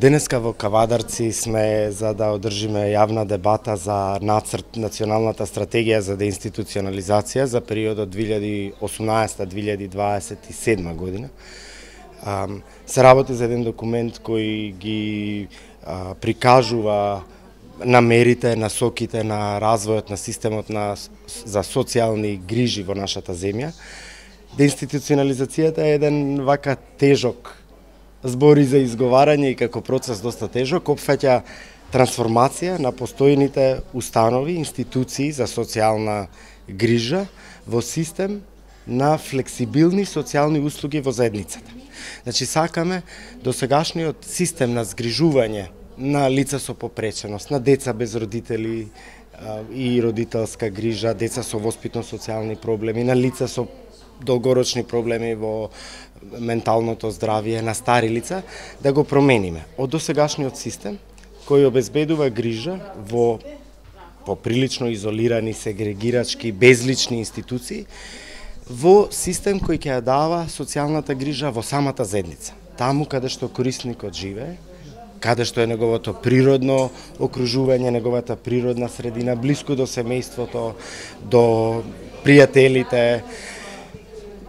Денеска во Кавадарци сме за да одржиме јавна дебата за нацрт Националната стратегија за деинституционализација за периодот 2018-2027 година. Се работи за еден документ кој ги прикажува намерите, насоките на развојот на системот за социјални грижи во нашата земја. Деинституционализацијата е еден вака тежок збори за изговарање и како процес доста тежок, опфаќа трансформација на постојните установи, институции за социјална грижа во систем на флексибилни социјални услуги во заедницата. Значи, сакаме досегашниот систем на згрижување на лица со попреченост, на деца без родители и родителска грижа, деца со воспитно-социјални проблеми, на лица со долгорочни проблеми во менталното здравје, на стари лица, да го промениме од досегашниот систем кој обезбедува грижа во поприлично изолирани, сегрегирачки, безлични институции, во систем кој ќе ја дава социјалната грижа во самата заедница, таму каде што корисникот живее, каде што е неговото природно окружување, неговата природна средина, блиску до семејството, до пријателите,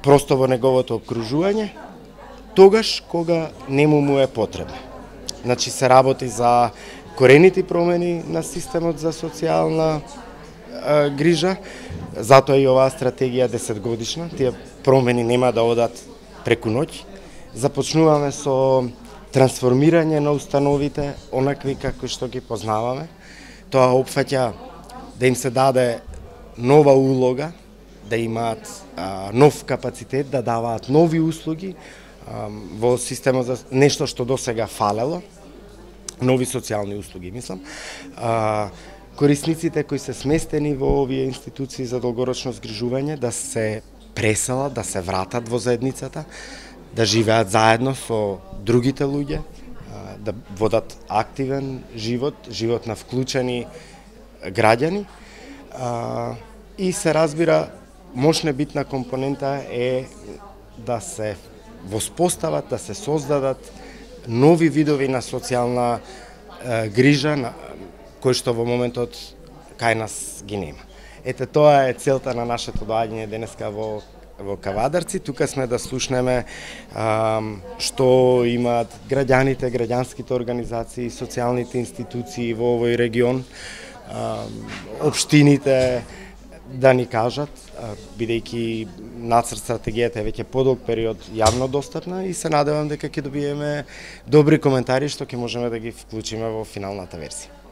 просто во неговото окружување, тогаш кога нему му е потребно. Значи, се работи за корените промени на системот за социјална грижа, затоа и оваа стратегија 10-годишна, тие промени нема да одат преку ноќ. Започнуваме со трансформирање на установите, онакви како што ги познаваме. Тоа опфаќа да им се даде нова улога, да имаат нов капацитет, да даваат нови услуги во системот за нешто што досега фалело, нови социјални услуги, мислам. Корисниците кои се сместени во овие институции за долгорочно згрижување да се преселат, да се вратат во заедницата, да живеат заедно со другите луѓе, да водат активен живот, живот на вклучени граѓани. И се разбира, мощна битна компонента е да се воспостават, да се создадат нови видови на социјална грижа, кои што во моментот кај нас ги нема. Ете, тоа е целта на нашето доаѓање денеска во Кавадарци. Тука сме да слушнеме што имаат граѓаните, граѓанските организации, социјалните институции во овој регион, општините, да ни кажат, бидејќи нацрт стратегијата е веќе подолг период јавно достапна и се надевам дека ќе добиеме добри коментари што ќе можеме да ги вклучиме во финалната версија.